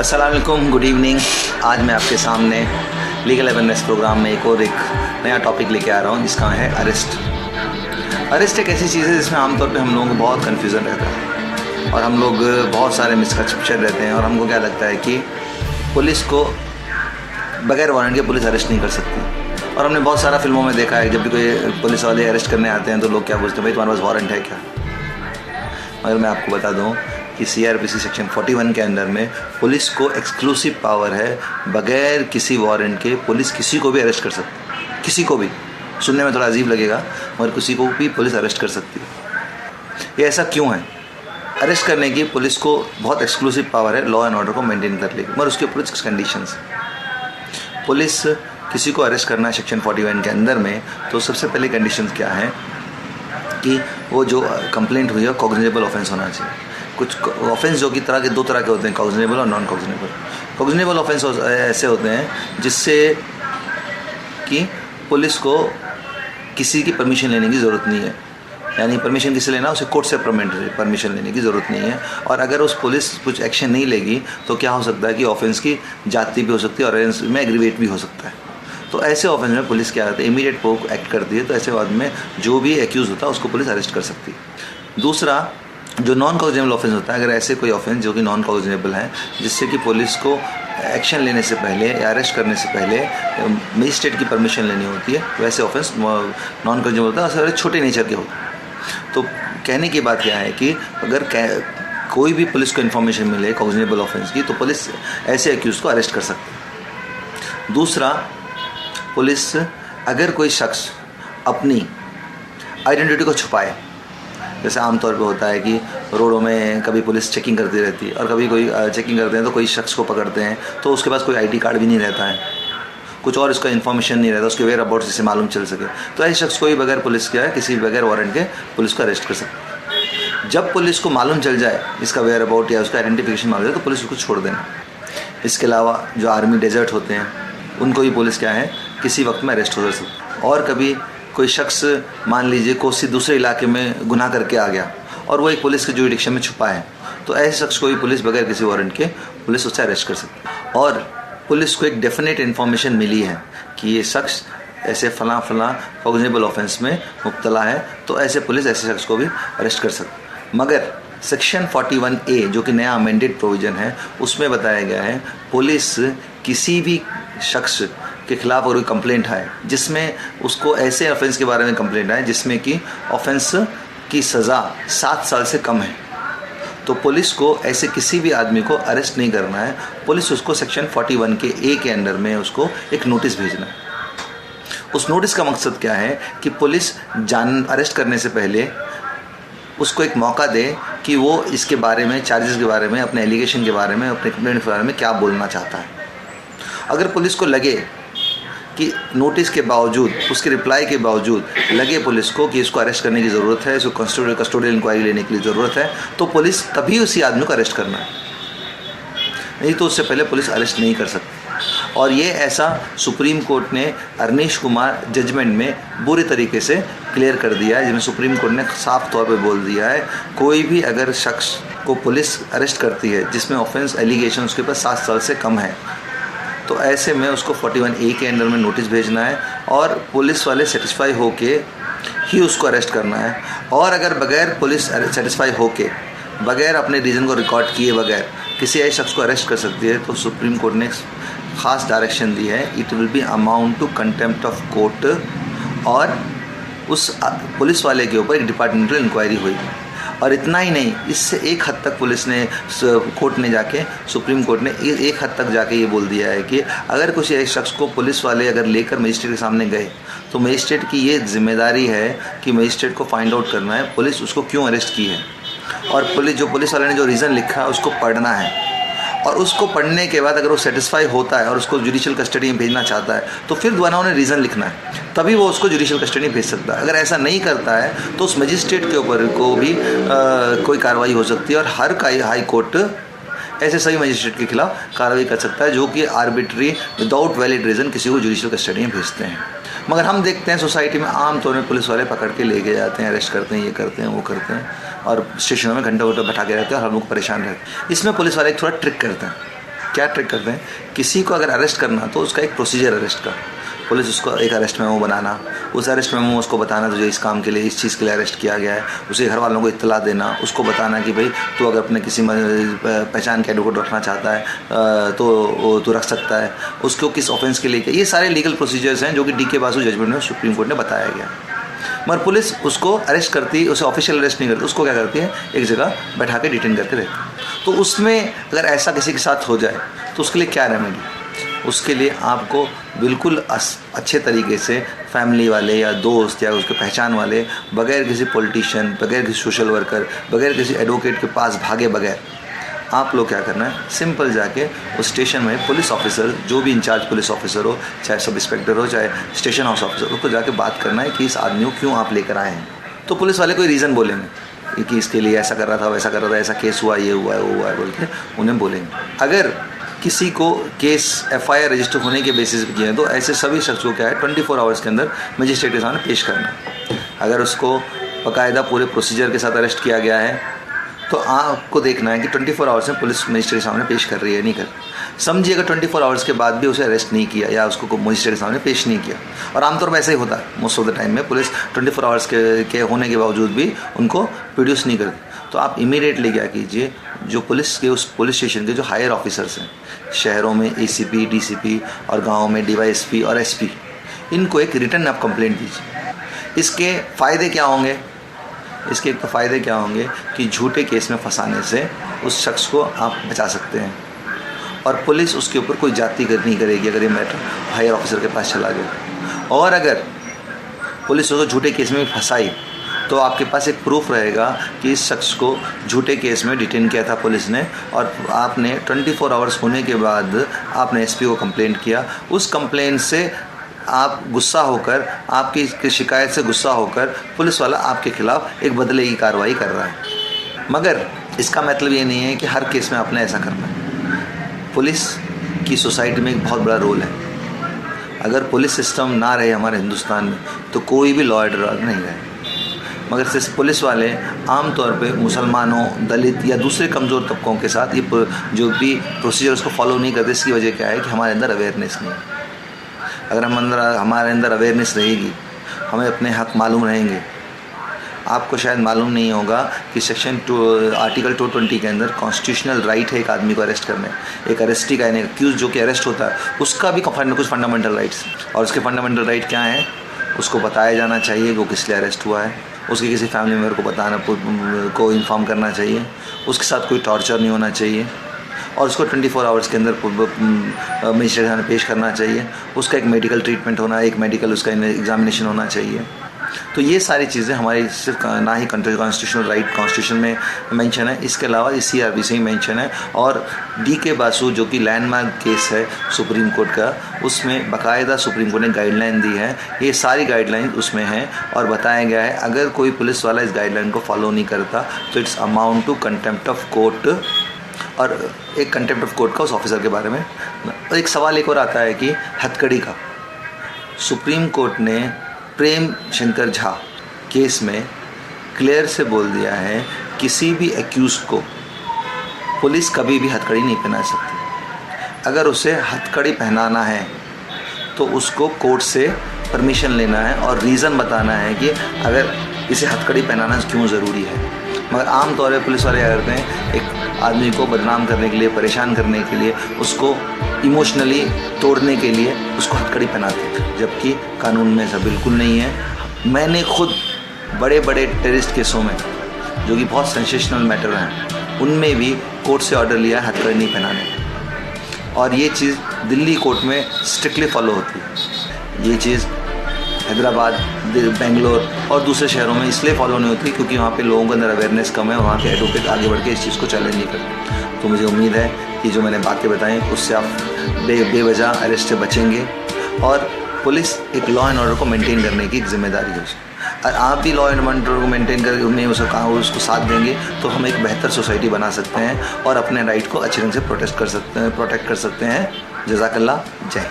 अस्सलाम वालेकुम, good evening. आज मैं आपके सामने लीगल अवेयरनेस प्रोग्राम में एक नया टॉपिक लेके आ रहा हूँ जिसका है अरेस्ट। अरेस्ट एक ऐसी चीज़ है जिसमें आमतौर पे हम लोगों को बहुत कन्फ्यूज़न रहता है और हम लोग बहुत सारे मिसकंसेप्शन रहते हैं और हमको क्या लगता है कि पुलिस को बगैर वारंट के पुलिस अरेस्ट नहीं कर सकती। और हमने बहुत सारा फिल्मों में देखा है जब भी कोई पुलिस वाले अरेस्ट करने आते हैं तो लोग क्या पूछते हैं, भाई तुम्हारे पास वारंट है क्या। मगर मैं आपको बता दूं कि CRPC सेक्शन 41 के अंदर में पुलिस को एक्सक्लूसिव पावर है, बगैर किसी वारंट के पुलिस किसी को भी अरेस्ट कर सकती है। किसी को भी, सुनने में थोड़ा अजीब लगेगा मगर किसी को भी पुलिस अरेस्ट कर सकती है। ये ऐसा क्यों है? अरेस्ट करने की पुलिस को बहुत एक्सक्लूसिव पावर है, लॉ एंड ऑर्डर को मेंटेन कर लेगी, मगर उसके ऊपर कुछ कंडीशंस। पुलिस किसी को अरेस्ट करना है सेक्शन 41 के अंदर में, तो सबसे पहले कंडीशंस क्या है कि वो जो कंप्लेंट हुई है कॉग्निजेबल ऑफेंस होना चाहिए। कुछ ऑफेंस जो कि दो तरह के होते हैं, कॉग्निजेबल और नॉन कॉग्निजेबल। कॉग्निजेबल ऑफेंस ऐसे होते हैं जिससे कि पुलिस को किसी की परमिशन लेने की ज़रूरत नहीं है, यानी परमिशन किसे लेना, उसे कोर्ट से परमिशन लेने की ज़रूरत नहीं है। और अगर उस पुलिस कुछ एक्शन नहीं लेगी तो क्या हो सकता है कि ऑफेंस की जाति भी हो सकती है और ऑफेंस में एग्रीवेट भी हो सकता है। तो ऐसे ऑफेंस में पुलिस क्या करती है, इमीडिएट वो एक्ट करती है। तो ऐसे बाद में जो भी एक्यूज़ होता है उसको पुलिस अरेस्ट कर सकती है। दूसरा जो नॉन कॉग्निजेबल ऑफेंस होता है, अगर ऐसे कोई ऑफेंस जो कि नॉन कॉग्निजेबल है जिससे कि पुलिस को एक्शन लेने से पहले या अरेस्ट करने से पहले मजिस्ट्रेट की परमिशन लेनी होती है, वैसे ऑफेंस नॉन कॉग्निजेबल होता है और छोटे नेचर के होते हैं। तो कहने की बात क्या है कि अगर कोई भी पुलिस को इन्फॉर्मेशन मिले कॉग्निजेबल ऑफेंस की तो पुलिस ऐसे एक्यूज़ को अरेस्ट कर सकती है। दूसरा, पुलिस अगर कोई शख्स अपनी आइडेंटिटी को छुपाए, जैसे आमतौर पे होता है कि रोडों में कभी पुलिस चेकिंग करती रहती है और कभी कोई चेकिंग करते हैं तो कोई शख्स को पकड़ते हैं तो उसके पास कोई ID कार्ड भी नहीं रहता है, कुछ और इसका इन्फॉर्मेशन नहीं रहता, उसके वेयर अबाउट जिससे मालूम चल सके, तो ऐसे शख्स को भी बगैर पुलिस के किसी बगैर वारंट के पुलिस को अरेस्ट कर सकते हैं। जब पुलिस को मालूम चल जाए इसका वेयर अबाउट या उसका आइडेंटिफिकेशन मालूम जाए तो पुलिस उसको छोड़ देना। इसके अलावा जो आर्मी डेजर्ट होते हैं उनको भी पुलिस क्या है किसी वक्त में अरेस्ट हो सकती है। और कभी कोई शख्स मान लीजिए कोई दूसरे इलाके में गुनाह करके आ गया और वो एक पुलिस के जुरिडिक्शन में छुपा है, तो ऐसे शख्स को भी पुलिस बगैर किसी वारंट के पुलिस उससे अरेस्ट कर सकती है। और पुलिस को एक डेफिनेट इन्फॉर्मेशन मिली है कि ये शख्स ऐसे फलां कॉग्निजेबल ऑफेंस में मुब्तला है, तो ऐसे पुलिस ऐसे शख्स को भी अरेस्ट कर सकती है। मगर सेक्शन 41A जो कि नया अमेंडेड प्रोविज़न है उसमें बताया गया है पुलिस किसी भी शख्स के खिलाफ कोई कंप्लेंट आए जिसमें उसको ऐसे ऑफेंस के बारे में कंप्लेंट आए जिसमें कि ऑफेंस की सज़ा 7 साल से कम है, तो पुलिस को ऐसे किसी भी आदमी को अरेस्ट नहीं करना है। पुलिस उसको सेक्शन 41 के A के अंडर में उसको एक नोटिस भेजना है। उस नोटिस का मकसद क्या है कि पुलिस अरेस्ट करने से पहले उसको एक मौका दे कि वो इसके बारे में, चार्जेस के बारे में, अपने एलिगेशन के बारे में, अपने कंप्लेंट के बारे में क्या बोलना चाहता है। अगर पुलिस को लगे कि नोटिस के बावजूद, उसके रिप्लाई के बावजूद लगे पुलिस को कि इसको अरेस्ट करने की ज़रूरत है, इसको कस्टोडियल इंक्वायरी लेने के लिए ज़रूरत है, तो पुलिस तभी उसी आदमी को अरेस्ट करना है, नहीं तो उससे पहले पुलिस अरेस्ट नहीं कर सकती। और ये ऐसा सुप्रीम कोर्ट ने अरनीश कुमार जजमेंट में बुरी तरीके से क्लियर कर दिया है, जिसमें सुप्रीम कोर्ट ने साफ तौर पे बोल दिया है कोई भी अगर शख्स को पुलिस अरेस्ट करती है जिसमें ऑफेंस एलिगेशन उसके पास 7 साल से कम है, तो ऐसे में उसको 41A के अंडर में नोटिस भेजना है और पुलिस वाले सेटिस्फाई होके ही उसको अरेस्ट करना है। और अगर बगैर पुलिस सेटिस्फाई होके, बगैर अपने रीज़न को रिकॉर्ड किए बगैर किसी ऐसे शख्स को अरेस्ट कर सकती है, तो सुप्रीम कोर्ट ने ख़ास डायरेक्शन दी है, it will be amount to contempt of court, और उस पुलिस वाले के ऊपर एक डिपार्टमेंटल इंक्वायरी हुई। और इतना ही नहीं, इससे एक हद तक पुलिस ने, कोर्ट ने जाके, सुप्रीम कोर्ट ने एक हद तक जाके ये बोल दिया है कि अगर कुछ एक शख्स को पुलिस वाले अगर लेकर मजिस्ट्रेट के सामने गए तो मजिस्ट्रेट की ये जिम्मेदारी है कि मजिस्ट्रेट को फाइंड आउट करना है पुलिस उसको क्यों अरेस्ट की है, और पुलिस वाले ने जो रीज़न लिखा है उसको पढ़ना है, और उसको पढ़ने के बाद अगर वो सेटिस्फाई होता है और उसको जुडिशियल कस्टडी में भेजना चाहता है तो फिर दोबारा उन्हें रीज़न लिखना है, तभी वो उसको जुडिशियल कस्टडी में भेज सकता है। अगर ऐसा नहीं करता है तो उस मजिस्ट्रेट के ऊपर को भी कोई कार्रवाई हो सकती है, और हर हाई कोर्ट ऐसे सभी मजिस्ट्रेट के खिलाफ कार्रवाई कर सकता है जो कि आर्बिट्री विदाउट वैलिड रीज़न किसी को जुडिशियल कस्टडी में भेजते हैं। मगर हम देखते हैं सोसाइटी में आम तौर में पुलिस वाले पकड़ के ले के जाते हैं, अरेस्ट करते हैं, ये करते हैं, वो करते हैं, और स्टेशनों में घंटों बैठा के रहते हैं और हम लोग परेशान रहते हैं। इसमें पुलिस वाले एक थोड़ा ट्रिक करते हैं। क्या ट्रिक करते हैं, किसी को अगर अरेस्ट करना तो उसका एक प्रोसीजर अरेस्ट का, पुलिस उसको एक अरेस्ट मेमो बनाना, उस अरेस्ट मेमो में उसको बताना तुझे इस काम के लिए इस चीज़ के लिए अरेस्ट किया गया है, उसके घर वालों को इत्तला देना, उसको बताना कि भाई तू अगर अपने किसी पहचान के एडवोकेट रखना चाहता है तो तू रख सकता है, उसको किस ऑफेंस के लिए किया। ये सारे लीगल प्रोसीजर्स हैं जो कि डी के बासु जजमेंट में सुप्रीम कोर्ट ने बताया गया। मगर पुलिस उसको अरेस्ट करती, उसे ऑफिशियल अरेस्ट नहीं करती, उसको क्या करती है, एक जगह बैठा के डिटेन करके रहती। तो उसमें अगर ऐसा किसी के साथ हो जाए तो उसके लिए क्या रेमेडी, उसके लिए आपको बिल्कुल अच्छे तरीके से फैमिली वाले या दोस्त या उसके पहचान वाले, बगैर किसी पॉलिटिशियन, बगैर किसी सोशल वर्कर, बगैर किसी एडवोकेट के पास भागे बगैर आप लोग क्या करना है, सिंपल जाके उस स्टेशन में पुलिस ऑफिसर, जो भी इंचार्ज पुलिस ऑफिसर हो, चाहे सब इंस्पेक्टर हो, चाहे स्टेशन हाउस ऑफिसर, उसको जाके बात करना है कि इस आदमी को क्यों आप लेकर आए हैं। तो पुलिस वाले कोई रीज़न बोलेंगे कि इसके लिए ऐसा कर रहा था, वैसा कर रहा था, ऐसा केस हुआ, ये हुआ है, वो हुआ है बोल के उन्हें बोलेंगे। अगर किसी को केस FIR रजिस्टर होने के बेसिस पे किए हैं तो ऐसे सभी शख्स को क्या है 24 आवर्स के अंदर मजिस्ट्रेट के सामने पेश करना। अगर उसको बाकायदा पूरे प्रोसीजर के साथ अरेस्ट किया गया है तो आपको देखना है कि 24 आवर्स में पुलिस मजिस्ट्रेट के सामने पेश कर रही है, नहीं कर। समझिए अगर 24 आवर्स के बाद भी उसे अरेस्ट नहीं किया या उसको मजिस्ट्रेट के सामने पेश नहीं किया, और आमतौर पर ऐसा ही होता है मोस्ट ऑफ द टाइम में, पुलिस 24 आवर्स के होने के बावजूद भी उनको प्रोड्यूस नहीं करती, तो आप इमीडिएटली क्या कीजिए, जो पुलिस के उस पुलिस स्टेशन के जो हायर ऑफिसर्स हैं, शहरों में ACP, DCP और गाँव में DYSP और SP, इनको एक रिटर्न आप कंप्लेंट दीजिए। इसके फ़ायदे क्या होंगे, इसके एक तो फ़ायदे क्या होंगे कि झूठे केस में फंसाने से उस शख्स को आप बचा सकते हैं, और पुलिस उसके ऊपर कोई जाति नहीं करेगी अगर ये मैटर हायर ऑफिसर के पास चला गया। और अगर पुलिस उसको झूठे केस में फंसाई तो आपके पास एक प्रूफ रहेगा कि इस शख्स को झूठे केस में डिटेन किया था पुलिस ने, और आपने 24 आवर्स होने के बाद आपने SP को कंप्लेंट किया। उस कंप्लेंट से आप गुस्सा होकर, आपकी शिकायत से गुस्सा होकर पुलिस वाला आपके खिलाफ एक बदले की कार्रवाई कर रहा है। मगर इसका मतलब ये नहीं है कि हर केस में आपने ऐसा करना है। पुलिस की सोसाइटी में एक बहुत बड़ा रोल है। अगर पुलिस सिस्टम ना रहे हमारे हिंदुस्तान में तो कोई भी लॉ एंड ऑर्डर नहीं रहे। मगर सिर्फ पुलिस वाले आमतौर पे मुसलमानों, दलित या दूसरे कमज़ोर तबकों के साथ ये जो भी प्रोसीजर उसको फॉलो नहीं करते। इसकी वजह क्या है कि हमारे अंदर अवेयरनेस नहीं है। अगर हमारे अंदर अवेयरनेस रहेगी, हमें अपने हक मालूम रहेंगे। आपको शायद मालूम नहीं होगा कि आर्टिकल 220 के अंदर कॉन्स्टिट्यूशनल राइट है एक आदमी को अरेस्ट करने। एक अरेस्टी का, एक्यूज जो कि अरेस्ट होता है, उसका भी कुछ फंडामेंटल राइट्स, और उसके फंडामेंटल राइट क्या हैं, उसको बताया जाना चाहिए वो किस लिए अरेस्ट हुआ है, उसके किसी फैमिली मेम्बर को इन्फॉर्म करना चाहिए, उसके साथ कोई टॉर्चर नहीं होना चाहिए, और उसको 24 आवर्स के अंदर मजिस्ट्रेट में पेश करना चाहिए। उसका एक मेडिकल ट्रीटमेंट होना, एक मेडिकल उसका एग्जामिनेशन होना चाहिए। तो ये सारी चीज़ें हमारी सिर्फ ना ही कॉन्स्टिट्यूशनल राइट कॉन्स्टिट्यूशन में मेंशन है, इसके अलावा इस CRP से ही मेंशन है। और DK बासु जो कि लैंडमार्क केस है सुप्रीम कोर्ट का, उसमें बाकायदा सुप्रीम कोर्ट ने गाइडलाइन दी है। ये सारी गाइडलाइन उसमें हैं और बताया गया है अगर कोई पुलिस वाला इस गाइडलाइन को फॉलो नहीं करता तो it's amount to contempt of court, और एक कंटेम्प्ट ऑफ कोर्ट का उस ऑफिसर के बारे में। एक सवाल एक और आता है कि हथकड़ी का, सुप्रीम कोर्ट ने प्रेम शंकर झा केस में क्लियर से बोल दिया है किसी भी एक्यूज को पुलिस कभी भी हथकड़ी नहीं पहना सकती। अगर उसे हथकड़ी पहनाना है तो उसको कोर्ट से परमिशन लेना है और रीज़न बताना है कि अगर इसे हथकड़ी पहनाना क्यों ज़रूरी है। मगर आम तौर पर पुलिस वाले क्या करते हैं, एक आदमी को बदनाम करने के लिए, परेशान करने के लिए, उसको इमोशनली तोड़ने के लिए उसको हथकड़ी पहनाते हैं, जबकि कानून में ऐसा बिल्कुल नहीं है। मैंने खुद बड़े बड़े टेररिस्ट केसों में, जो कि बहुत सेंसेशनल मैटर हैं, उनमें भी कोर्ट से ऑर्डर लिया है हथकड़ी नहीं पहनाने, और ये चीज़ दिल्ली कोर्ट में स्ट्रिक्टली फॉलो होती है। ये चीज़ हैदराबाद, बेंगलोर और दूसरे शहरों में इसलिए फॉलो नहीं होती क्योंकि वहाँ पे लोगों के अंदर अवेयरनेस कम है, वहाँ के एडवोकेट आगे बढ़ के इस चीज़ को चैलेंज नहीं करते। तो मुझे उम्मीद है कि जो मैंने बातें बताई उससे आप बेवजह अरेस्ट से बचेंगे, और पुलिस एक लॉ एंड ऑर्डर को मेंटेन करने की जिम्मेदारी है उसकी। और आप भी लॉ एंड ऑर्डर को मेंटेन करके उन्हें उसको साथ देंगे तो हम एक बेहतर सोसाइटी बना सकते हैं और अपने राइट को अच्छे ढंग से प्रोटेक्ट कर सकते हैं। जज़ाकल्लाह, जय।